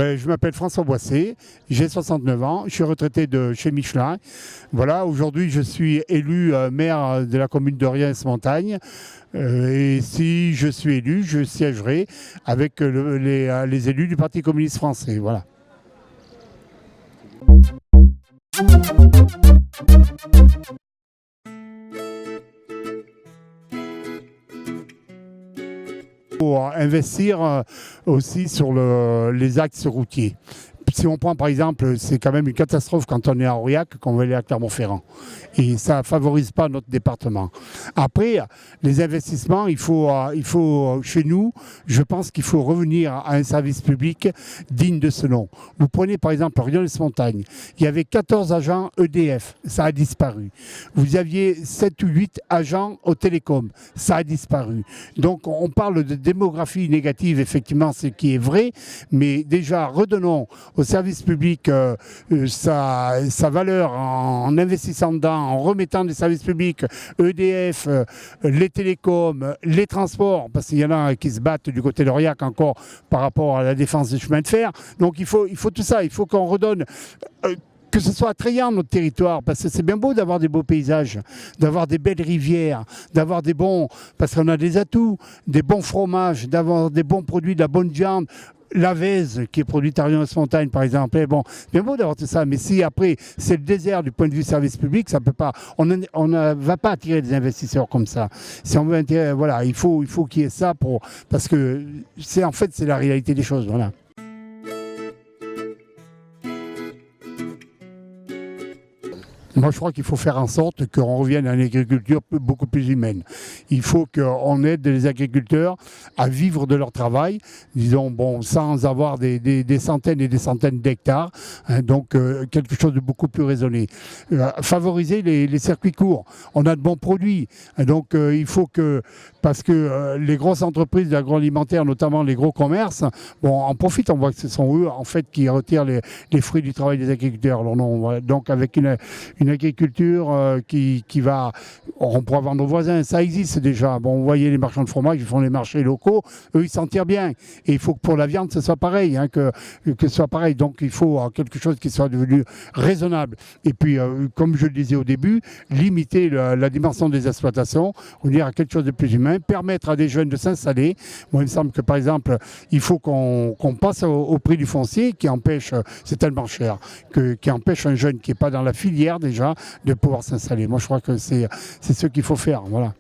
Je m'appelle François Boissé, j'ai 69 ans, je suis retraité de chez Michelin. Voilà, aujourd'hui je suis élu maire de la commune de Riens-Montagne. Et si je suis élu, je siégerai avec les élus du Parti communiste français. Voilà. Pour investir aussi sur les axes routiers. Si on prend par exemple, c'est quand même une catastrophe quand on est à Aurillac, qu'on va aller à Clermont-Ferrand. Et ça ne favorise pas notre département. Après, les investissements, il faut chez nous, je pense qu'il faut revenir à un service public digne de ce nom. Vous prenez par exemple Riens-Montagne, il y avait 14 agents EDF, ça a disparu. Vous aviez 7 ou 8 agents au télécom, ça a disparu. Donc on parle de démographie négative, effectivement, ce qui est vrai, mais déjà redonnons au service public sa valeur en investissant dedans, en remettant des services publics, EDF, les télécoms, les transports, parce qu'il y en a qui se battent du côté d'Aurillac encore par rapport à la défense des chemins de fer. Donc il faut tout ça, il faut qu'on redonne... que ce soit attrayant notre territoire, parce que c'est bien beau d'avoir des beaux paysages, d'avoir des belles rivières, d'avoir des bons... parce qu'on a des atouts, des bons fromages, d'avoir des bons produits, de la bonne viande. La Vèze, qui est produite à Riens-Montagne, par exemple, bon, bien beau d'avoir tout ça, mais si après c'est le désert du point de vue service public, ça peut pas, on ne va pas attirer des investisseurs comme ça. Si on veut attirer, voilà, il faut qu'il y ait ça parce que c'est la réalité des choses, voilà. Moi, je crois qu'il faut faire en sorte qu'on revienne à une agriculture beaucoup plus humaine. Il faut qu'on aide les agriculteurs à vivre de leur travail, disons, bon, sans avoir des centaines et des centaines d'hectares, hein, donc quelque chose de beaucoup plus raisonné. Favoriser les circuits courts. On a de bons produits, hein, donc il faut que, parce que les grosses entreprises de l'agroalimentaire, notamment les gros commerces, bon, en profitent. On voit que ce sont eux, en fait, qui retirent les fruits du travail des agriculteurs. Alors, non, donc, avec une agriculture qui va... On pourra vendre aux voisins, ça existe déjà. Bon, vous voyez les marchands de fromage, ils font les marchés locaux, eux, ils s'en tirent bien. Et il faut que pour la viande, ce soit pareil, hein, que ce soit pareil. Donc, il faut quelque chose qui soit devenu raisonnable. Et puis, comme je le disais au début, limiter la dimension des exploitations, revenir à quelque chose de plus humain, permettre à des jeunes de s'installer. Moi, il me semble que, par exemple, il faut qu'on passe au prix du foncier qui empêche, c'est tellement cher, qui empêche un jeune qui n'est pas dans la filière déjà de pouvoir s'installer. Moi, je crois que c'est ce qu'il faut faire. Voilà.